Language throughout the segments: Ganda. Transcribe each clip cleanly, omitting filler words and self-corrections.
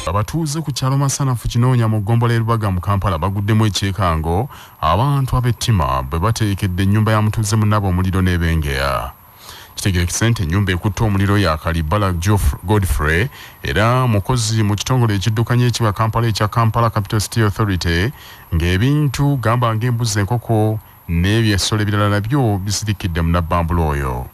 Abatuuze ku kyalo Masanafu kinoonya mu ggombolola Lubaga mu Kampala baguddemu ekyekango abantu ab'ettima bwe bateekedde ennyumba ya mutuuze munnaabwe omuliro n'ebengeya. Kitegerekese nti ennyumba ekutte omuliro ya Kalibala Godfrey era mukozi mu kitongole ekiddukanya ekiwa Kampala ekya Kampala Capital City Authority ng'ebintu gamba ng'embuzi enkoko n'ebyessolo ebirala nabyo bisirikidde mu nabbambula oyo.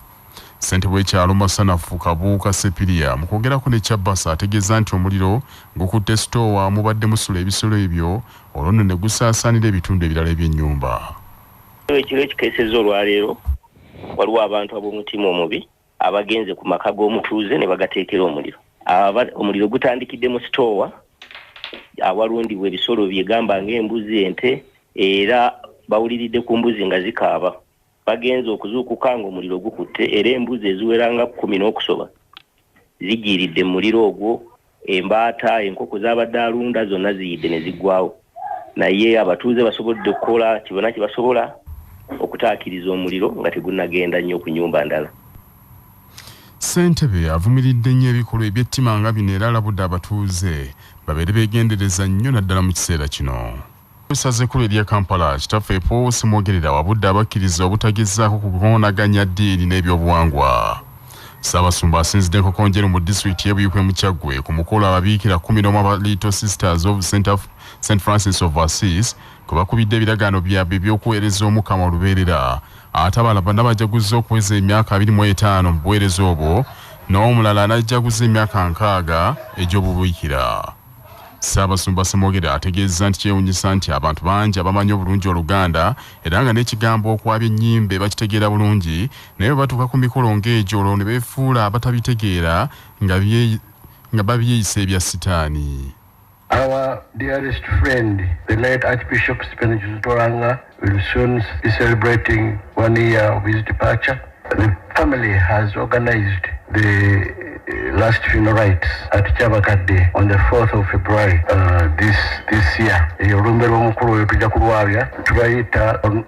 Ssentebe w'ekyalo Masanafu Kabuuka Sepiria mu kwogerako ne Kyabasa ategeeza nti omuliro gukutte sitoowa mubadde musula ebisolo ebyo olwo nno ne gusaasaanira ebitundu ebirala eby'ennyumba. Ekiro ekikeesezza olwaleero waliwo abantu ab'omutima omubi abagenze ku maka g'omutuuze ne bagateekera omuliro. Omuliro gutandikidde mu sitoowa awalundibwa ebisolo byegamba ng'embuzi, ente, era bawuliridde ku mbuzi nga zikaaba. Bagenze okuzuukuka ng'omuliro gukutte era embuzi eziweranga 10 n'okusoba zigiiridde mu muliro ogwo. Embaata, enkoko z'abadde alunda zonna ziyidde ne ziggwawo, naye abatuuze basobodde okukola kibona kye basobola okutaakiriza omuliro nga tegunnagenda nnyo ku nnyumba ndala. Ssentebe avumiridde nnyo ebikolwa eby'ettima nga bino era alabudde abatuuze babeere beegendereza nnyo naddala mu kiseera kino. Essaza ekkulu erya Kampala kitaffe Paul Simwogerera wabudde abakkiriza obutagezaako kukoonaganya ddiini n'ebyobuwangwa. Ssaabasumba asinzidde enkokonjero mu disitulikiti y'Ebuyikwe mu Kyaggwe ku mukolo ababiikira 11 aba Little Sisters of St. Francis of Assisi kwe bakubidde ebiragaano byabwe eby'okuweereza Omukama olubeerera ate abalala bonna bajaguza okuweza emyaka 25 mu buweereza obwo n'omulala anajjaguza emyaka 6 egy'obubiikira. Ssaabasumba Simwogerera ategeeza nti kyewuunyisa nti abantu bangi abamanyi obulungi Oluganda era nga n'ekigambo okwabya ennyimbe bakitegeera bulungi naye batuuka ku mikolo ng'egyo olwo ne beefuula abatabitegeera nga babyeyisa ebya sitaani. Our dearest friend, the late Archbishop Stephen Toranga, will soon be celebrating 1 year of his departure. The family has organized the last funeral rites at Bukaade on the 4th of February this year.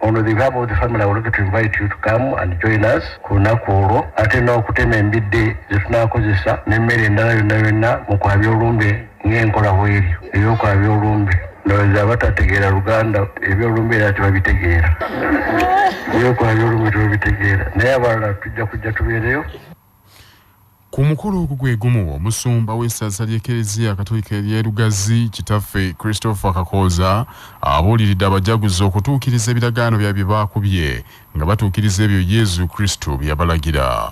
On the behalf of the family, I would like to invite you to come and join us. Kunakuro ateno kutema embidde zetunakozesa n'emmere endala yonna yonna mu kwabya olumbe ng'enkola bw'eryo ey'okwabya olumbe. Ndowooza abatategeera Luganda ebyolumbe era tebabitegeera. Ebyokwabya olumbe tebabitegeera. Naye abalala tujja kujja tubeereyo. Ku mukolo ogwo gwe gumu omusumba w'essaza ly'Ekereziya Katolika ery'e Lugazi kitaffe Christopher Kakooza abuuliridde abajaguzi okutuukiriza ebiragaano byabwe baakubye nga batuukiriza ebyo Yesu Kristo bye yabalagira.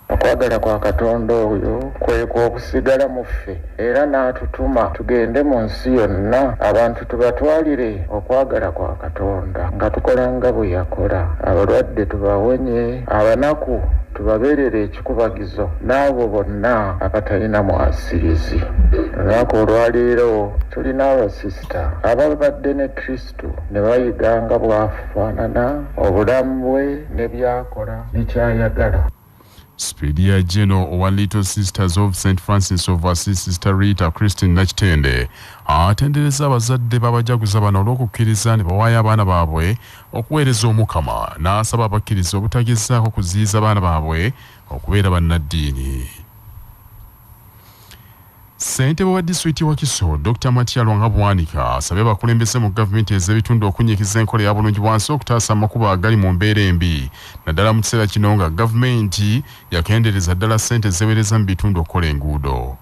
Okwagala kwa Katonda oyo kwe kw'okusigala mu ffe era n'atutuma tugende mu nsi yonna abantu tubatwalire okwagala kwa Katonda nga tukola nga bwe yakola. Abalwadde tubawonye, abanaku tubabeerere ekikubagizo n'abo bonna abatalina mwasirizi. Olunaku olwaleero tulina abasisita ababadde ne Kristo ne bayiga nga bwafaanana obulamu bwe ne byakola ne kyayagala. Spiria General owa Little Sisters of St. Francis of Assisi Sister Rita Christine Nakitende atendereza abazadde b'abajaguza bano olw'okukkiriza ne bawaayo abaana baabwe okuweereza Omukama n'asaba abakkiriza obutagezaako kuziyiza abaana baabwe okubeera bannaddiini. Ssentebe wa disitulikiti wa Kiso Dr. Matya Lwanga asabye abakulembeze mu gavumenti ez'ebitundu okunyikiza enkola ya bulungibwansi okutaasa amakubo agali mu mbeera embi naddala mu kiseera kino nga gavumenti yakendeereza ddala ssente zeweereza mu bitundu okukola enguudo.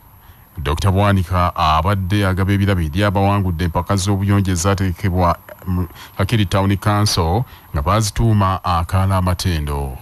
Dr. Bwanika abadde agaba ebirabo eri abawangudde empaka z'obuyonjo ezaateekebwa Kakiri Town Council nga baazituuma akaala amatendo.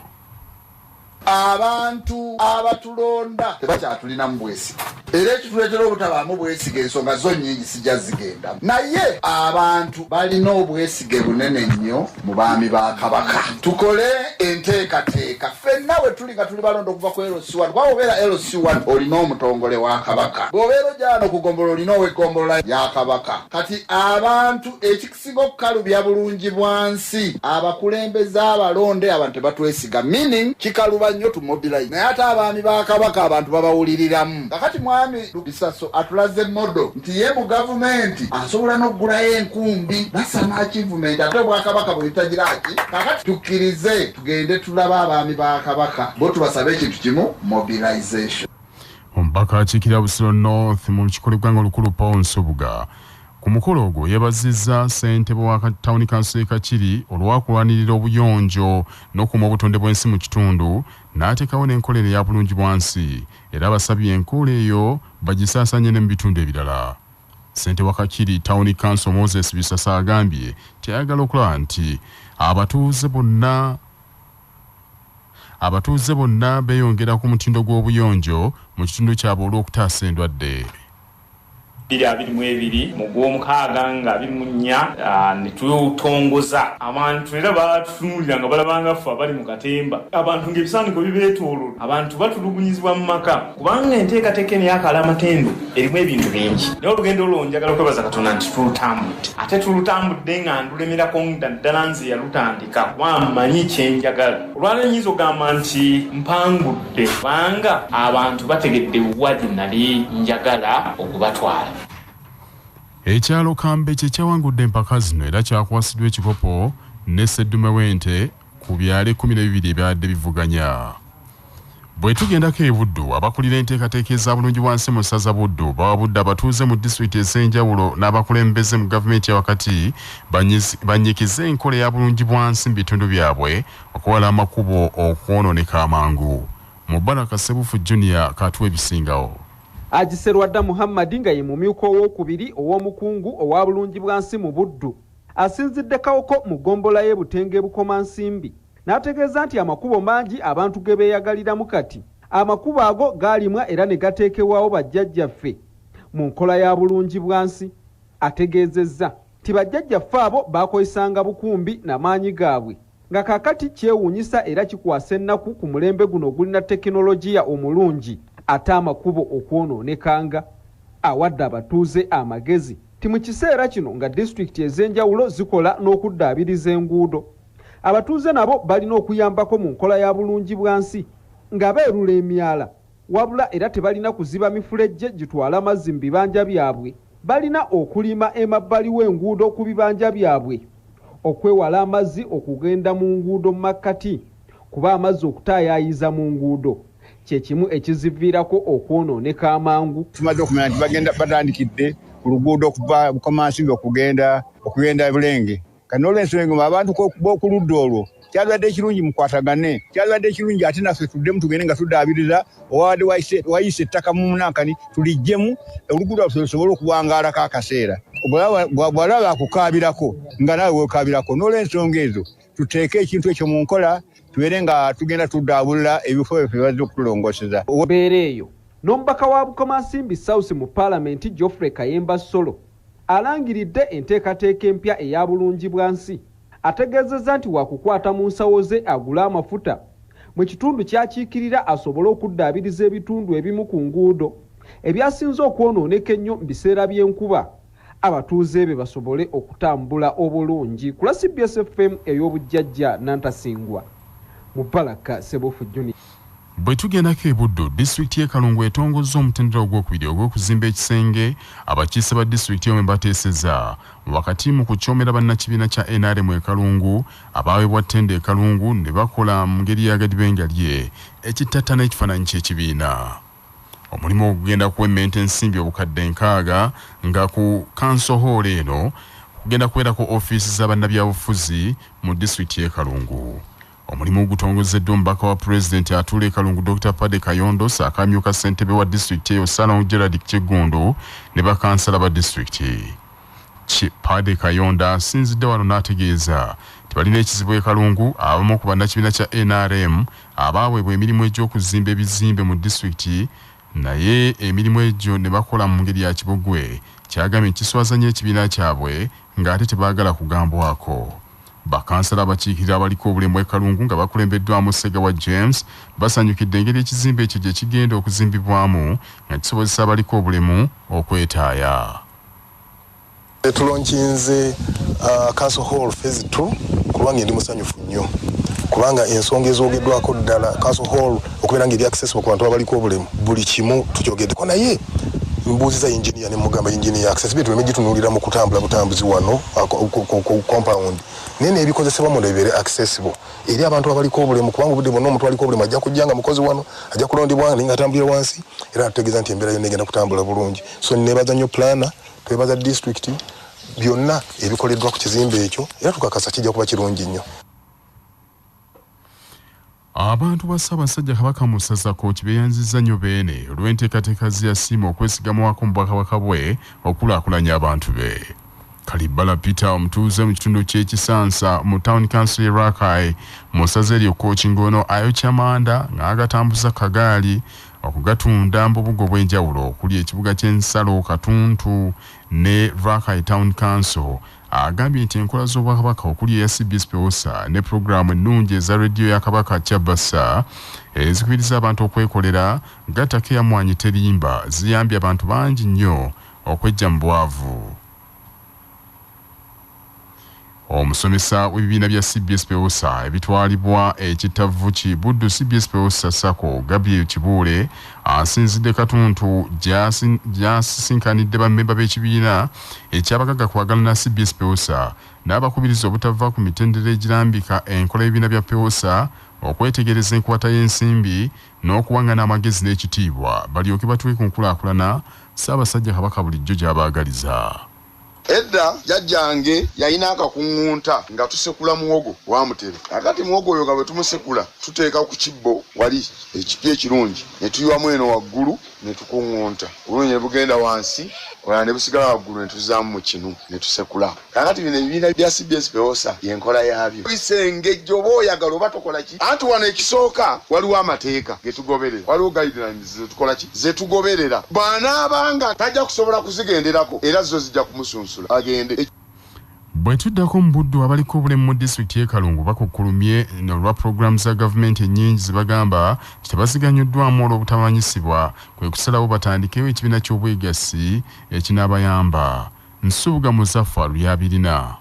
Abantu abatulonda tebakyatulina mu bwesige era ekituleetera obutabaamu bwesige ensonga zo nnyingi sijja zigenda naye abantu balina obwesige bunene nnyo mu baami ba Kabaka. Tukole enteekateeka ffenna we tuli nga tuli balonda okuva ku LC1 kuba obeera LC1 olina omutongole wa Kabaka, bw'obeera ojja okugombolola olina ow'eggombolola ya Kabaka. Kati abantu ekisinga okukalubya bulungibwansi abakulembeze abalonde abantu tebatwesiga meaning kikaluba nnyo tumobilize naye ate abaami ba Kabaka abantu babawuliriramu. Kakati omwami Bisaso atulaze modo nti ye mu gavumenti asobola n'okugulayo enkumbi. That's an achievement. Ate Bwakabaka bwetagiraki kakati tukkirize tugende tulaba abaami ba Kabaka bo tubasabe ekintu kimu mobilization. Omubaka akiikirira Busiro North mu kikolebwa nga olukulu Paul Nsubuga ku mukolo ogwo yeebazizza ssentebe wa Town Council Kakiri olw'akulwanirira obuyonjo n'okuuma obutonde bw'ensi mu kitundu n'ateekawo n'enkolero eya bulungibwansi era abasabye enkola eyo bagisaasaanye ne mu bitundu ebirala. Ssentebe wa Kakiri Town Council Moses Bisasa agambye teyagala okulaba nti abatuuze bonna beeyongera ku mutindo gw'obuyonjo mu kitundu kyabwe olw'okutaasa endwadde. 2022 mu gw'omukaaga nga 24 ne tutongoza abantu era batunuulira nga balabanga ffe abali mu katemba abantu ng'ebisaaniko bibeetooloola abantu batulugunyizibwa mu maka kubanga enteekateeka eno y'akaala amatendo erimu ebintu bingi naye olugendo olwo njagala kwebaza Katonda nti tulutambudde ate tulutambudde nga ndulemerako ddala nze yalutandika kuba mmanyi kyenjagala olwaleero nyinza ogamba nti mpangudde kubanga abantu bategedde wadi nali njagala okubatwala. Ekyalo Kambe kye kyawangudde empaka zino era kyakwasiddwa ekikopo ne Sseddume w'ente ku byalo 12 ebyadde bivuganya. Bwe tugendako e Buddu abakulira enteekateeka ez'abulungibwansi mu ssaza Buddu bawabudde abatuuze mu disitulikiti ez'enjawulo n'abakulembeze mu gavumenti wakati banyikize enkola ya bulungibwansi mu bitundu byabwe okuwala amakubo okwonooneka amangu. Mubaraka Sebufu Junior katuwa ebisingawo. Agiserwadda Muhammad nga ye mumyuka ow'okubiri ow'omukungu owa bulungibwansi mu Buddu asinzidde kawoko mu gombola y'e Butenge Bukomansimbi n'ategeeza nti amakubo mangi abantu ge beeyagaliramu kati amakubo ago gaalimwa era ne gateekebwawo bajjajjaffe mu nkola ya bulungibwansi. Ategeezezza nti bajjajjaffe abo baakozesanga bukumbi n'amaanyi gaabwe nga kaakati kyewuunyisa era kikwasa ennaku ku mulembe guno ogulina tekinologiya omulungi ate amakubo okwonoonekanga. Awadde abatuuze amagezi ti mu kiseera kino nga disitulikiti ez'enjawulo zikola n'okuddaabiriza enguudo abatuuze nabo balina okuyambako mu nkola ya bulungibwansi nga beerula emyala wabula era tebalina kuziba mifulejje gitwala amazzi mu bibanja byabwe. Balina okulima emabbali w'enguudo ku bibanja byabwe okwewala amazzi okugenda mu nguudo mu makkati kuba amazzi okutaayayiza mu nguudo kyekimu ekiziviirako okwonooneka amangu. Tumaze okumanya nti bagenda batandikidde ku luguudo okuva Bukomansimbi okugenda Bulenge kati n'olw'ensonga abantu b'oku ludda olwo kyalibadde ekirungi mukwatagane kyalibadde ekirungi ate naffe tuddemu tugende nga tuddaabiriza owawadde wayise ettaka mu munankani tulijjemu oluguudo lwaffe lusobole okuwangaalako akaseera bw'alaba akukaabirako nga naawe weekaabirako. N'olw'ensonga ezo tuteeke ekintu ekyo mu nkola tubeere nga tugenda tuddaabulira ebifo byaffe bazze okutulongooseza. Mbeera eyo n'omubaka wa Bukomansimbi South mu Paalamenti Geoffrey Kayemba Solo alangiridde enteekateeka empya eya bulungibwansi. Ategeezezza nti waakukwata mu nsawo ze agula amafuta mu kitundu ky'akiikirira asobole okuddaabiriza ebitundu ebimu ku nguudo ebyasinze okwonooneka ennyo mu biseera by'enkuba abatuuze be basobole okutambula obulungi. Ku CBS FM ey'obujjajja Nantasingwa Mubaraka Sebufu Junior. Bwe tugendako e Buddu disitulikiti y'e Kalungu etongozza omutendera ogwokubiri ogw'okuzimba ekisenge abakiise ba disitulikiti omwe bateesezza wakati mu kukyomera bannakibiina kya NRM e Kalungu abaweebwa ttenda e Kalungu ne bakola mu ngeri ya gadibengalye ekittattana ekifaananyi ky'ekibiina. Omulimu ogugenda kuwemmenta ensimbi obukadde 6 nga ku Council Hall eno kugenda kubeerako ofiisi z'abannabyabufuzi mu disitulikiti y'e Kalungu. Omulimu gutongozeddwa omubaka wa Pulezidenti atuula e Kalungu Dr. Pade Kayondo saakamyuka ssentebe wa disitulikiti eyo Salon Gerald Kigundu ne bakansala ba disitulikiti. Pade Kayondo asinzidde wano n'ategeeza nti balina ekizibu e Kalungu abamu ku bannakibiina kya NRM abaaweebwa emirimu egy'okuzimba ebizimbe mu disitulikiti naye emirimu egyo ne bakola mu ngeri ya kibugwe kyagambye kiswazanya ekibiina kyabwe ng'ate tebaagala kugambwako. Bakansala abakiikirira abaliko obulemu e Kalungu nga bakulembeddwamu Ssegawa James basanyukidde engeri ekizimbe ekyo gye kigenda okuzimbibwamu nga kisobozesa abaliko obulemu okwetaaya. Tulonkinze Council Hall Phase 2 kubanga ndi musanyufu nnyo kubanga ensonga ezoogeddwako ddala council hall okubeera ng'eri accessible ku bantu abaliko obulemu buli kimu tukyogeddeko naye mbuuziza engineer ne mugamba engineer accessibility tweme gitunuulira mu kutambula butambuzi wano ku compound naye n'ebikozesebwa mu bibeere accessible eri abantu abaliko obulemu kubanga obudde bwonna omuntu aliko obulemu ajja kujja nga mukozi wano ajja kulondebwa nga atambulira wansi era atutegeeza nti embeera yonna egenda kutambula bulungi so neebaza nnyo plana twebaza district byonna ebikoleddwa ku kizimbe ekyo era tukakasa kijja kuba kirungi nnyo. Abantu ba Ssaabasajja Kabaka mu ssaza Kkooti beeyanzizza nnyo beene olw'enteekateeka ziyasiima okwesigamwako mu bwakabaka bwe okulaakulanya abantu be. Kalibala Peter omutuuze mu kitundu ky'ekisansa mu Town Council ya Rakai mu ssaza eryo Kkooti ng'ono ayokya amanda ng'agatambuza kagaali okugatunda mu bubugo bw'enjawulo okuli ekibuga ky'ensalo Katuntu ne Rakai Town Council. Agambye nti enkola z'obwakabaka okuli eya CBS Peosa ne puroguramu ennungi eza rediyo ya Kabaka Kyabasa ezikubiriza abantu okwekolera gatake ya Mwanyi Terimba ziyambye abantu bangi nnyo okwejja mu bwavu. Omusomesa w'ebibiina bya CBS Peosa ebitwalibwa ekitavu ki Buddu CBS Peosa Sako Gabriel Kibuule asinzidde Katuntu gyasisinkanidde bammemba b'ekibiina ekyabagaga kwagalana CBS Peosa n'abakubiriza obutava ku mitendera egirambika enkola y'ebibiina bya Peosa okwetegereza enkwata y'ensimbi n'okuwangana amagezi n'ekitiibwa balyoke batuuke ku nkulaakulana Ssaabasajja Kabaka bulijjo gy'abaagaliza. Edda jajjange yayina akakuŋŋunta nga tusekula muwogo wa mutere akati muwogo oyo nga bwe tumusekula tuteeka ku kibbo wali ekipya ekirungi ne tuyiwamu eno waggulu ne tukuŋŋunta obulungi ne bugenda wansi olala ne busigala waggulu ne tuzaamu mu kinu ne tusekula kakati bino ebibiina bya CBS Peosa yenkola yaabyo bisengejja oba oyagala oba tokola ki anti wano ekisooka waliwo amateeka getugoberera waliwo guidelines zetukola ki zetugoberera bw'anaabanga tajja kusobola kuzigenderako era zo zijja kumusunsula agende. Bwe tuddako mu Buddu abaliko obulemu mu disitulikiti y'e Kalungu bakukkulumye olwa puroguramu za gavumenti ennyingi ze bagamba tebaziganyiddwamu olw'obutamanyisibwa kwe kusalawo batandikewo ekibiina ky'obwegassi ekinaabayamba. Nsubuga Muzaffaru y'abirina.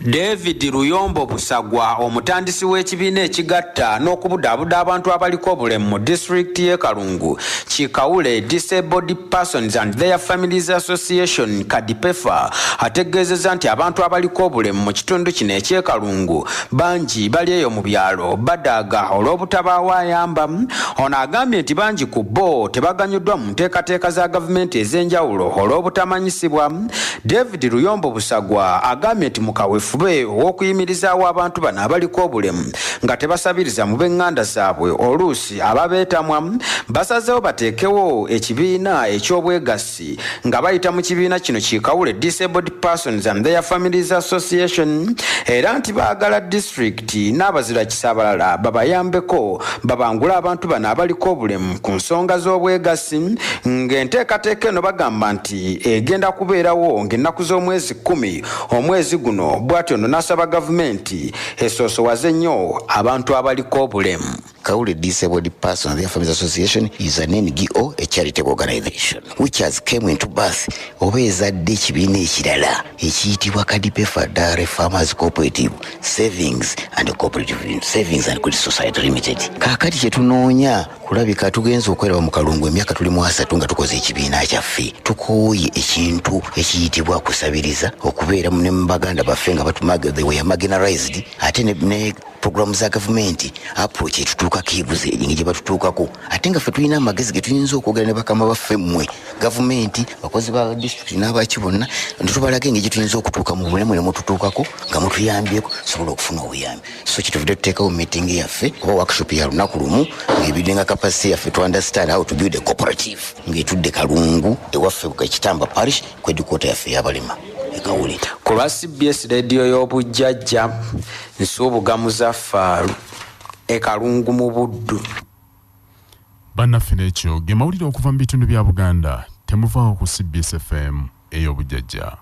David Ruyombo Busagwa omutandisi w'ekibiina ekigatta n'okubudaabuda abantu abaliko obulemu mu disitulikiti y'e Kalungu Kikawule Disabled Persons and Their Families Association Kadipefa ategeezezza nti abantu abaliko obulemu mu kitundu kino eky'e Kalungu bangi bali eyo mu byalo badaaga olw'obutabaawo ayamba. Ono agambye nti bangi ku bo tebaganyuddwa mu nteekateeka za gavumenti ez'enjawulo olw'obutamanyisibwa. David Ruyombo Busagwa agambye nti mukawefu fube w'okuyimirizaawo abantu bano abaliko obulemu nga tebasabiriza mu b'eŋŋanda zaabwe oluusi ababeetamwa basazeewo bateekewo ekibiina eky'obwegassi nga bayita mu kibiina kino Kikawule Disabled Persons and Their Families Association era nti baagala disitulikiti n'abazira abalala babayambeko babangule abantu bano abaliko obulemu ku nsonga z'obwegassi ng'enteekateeka eno bagamba nti egenda kubeerawo ng'ennaku z'omwezi 10 omwezi guno bw'atyo nno n'asaba gavumenti esoosowaze nnyo abantu abaliko obulemu. Kawule Disabled Persons and Their Families Association is an NGO, a charitable organization, which has came into birth oba ezadde ekibiina ekirala ekiyitibwa Kadipefa Dairy Farmers Cooperative Savings and Credit Society Limited. Kaakati kye tunoonya kulabika tugenza okweraba mu Kalungu emyaka tulimu 3 nga tukoze ekibiina kyaffe tukooye ekintu ekiyitibwa kusabiriza okubeera ne mu baganda baffe nga they were marginalized ate ne programu za gavumenti approach etutuuka kibuze eringi gye batutuukako ate nga ffe tulina amagezi ge tuyinza okwogera ne bakama baffe mmwe gavumenti bakozi ba district n'abaki bonna ntitubalaga engeri gye tuyinza okutuuka mu bulemu ne mututuukako nga mutuyambyeko sobola okufuna obuyambi so kituvudde tuteekawo meeting yaffe oba workshop ya lunaku lumu ng'ebiddenga capacity yaffe to understand how to build a cooperative ng'etudde Kalungu ewaffe ekitamba parish kw'eddukoota yaffe y'abalema ekawule. Ku lwa CBS rediyo y'obujjajja Nsubuga Muzaffaru e Kalungu mu Buddu. Bannaffe n'ekyo ge mawulire okuva mu bitundu bya Buganda temuvaawo ku CBS FM ey'obujjajja.